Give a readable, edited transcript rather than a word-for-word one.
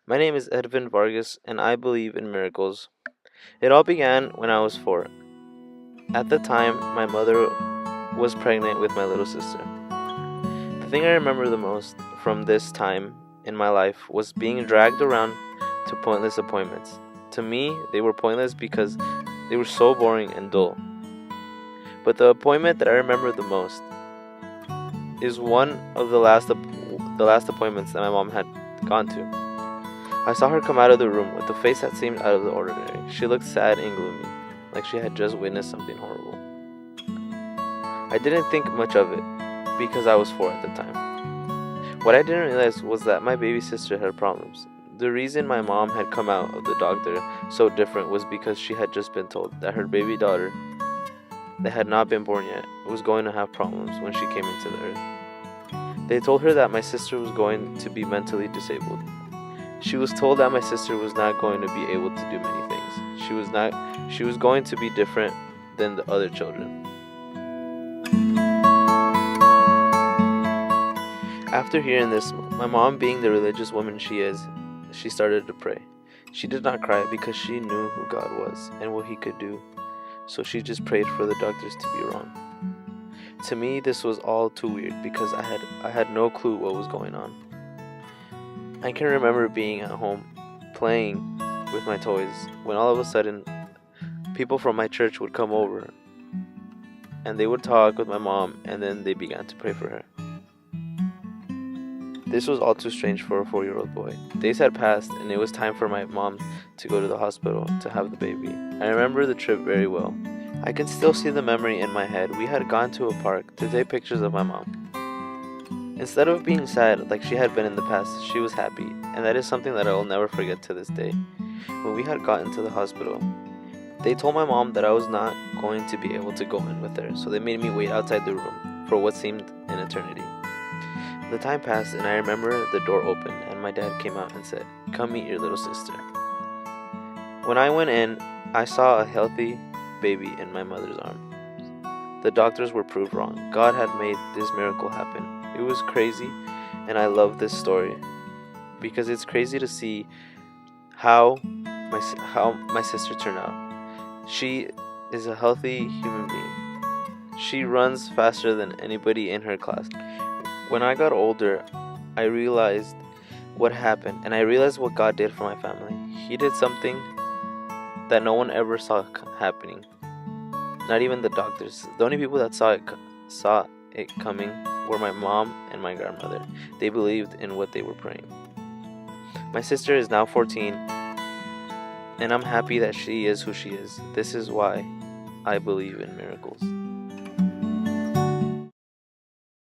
My name is Edvin Vargas, and I believe in miracles. It all began when I was 4. At the time, my mother was pregnant with my little sister. The thing I remember the most from this time in my life was being dragged around to pointless appointments. To me, they were pointless because they were so boring and dull. But the appointment that I remember the most is one of the last appointments that my mom had gone to. I saw her come out of the room with a face that seemed out of the ordinary. She looked sad and gloomy, like she had just witnessed something horrible. I didn't think much of it because I was 4 at the time. What I didn't realize was that my baby sister had problems. The reason my mom had come out of the doctor so different was because she had just been told that her baby daughter, that had not been born yet, was going to have problems when she came into the earth. They told her that my sister was going to be mentally disabled. She was told that my sister was not going to be able to do many things. She was going to be different than the other children. After hearing this, my mom, being the religious woman she is, she started to pray. She did not cry because she knew who God was and what he could do. So she just prayed for the doctors to be wrong. To me, this was all too weird because I had no clue what was going on. I can remember being at home playing with my toys when all of a sudden people from my church would come over and they would talk with my mom and then they began to pray for her. This was all too strange for a 4-year-old boy. Days had passed and it was time for my mom to go to the hospital to have the baby. I remember the trip very well. I can still see the memory in my head. We had gone to a park to take pictures of my mom. Instead of being sad like she had been in the past, she was happy, and that is something that I will never forget to this day. When we had gotten to the hospital, they told my mom that I was not going to be able to go in with her, so they made me wait outside the room for what seemed an eternity. The time passed, and I remember the door opened, and my dad came out and said, "Come meet your little sister." When I went in, I saw a healthy baby in my mother's arms. The doctors were proved wrong. God had made this miracle happen. It was crazy, and I love this story because it's crazy to see how my sister turned out. She is a healthy human being. She runs faster than anybody in her class. When I got older, I realized what happened, and I realized what God did for my family. He did something that no one ever saw happening. Not even the doctors. The only people that saw it coming were my mom and my grandmother. They believed in what they were praying. My sister is now 14, and I'm happy that she is who she is. This is why I believe in miracles.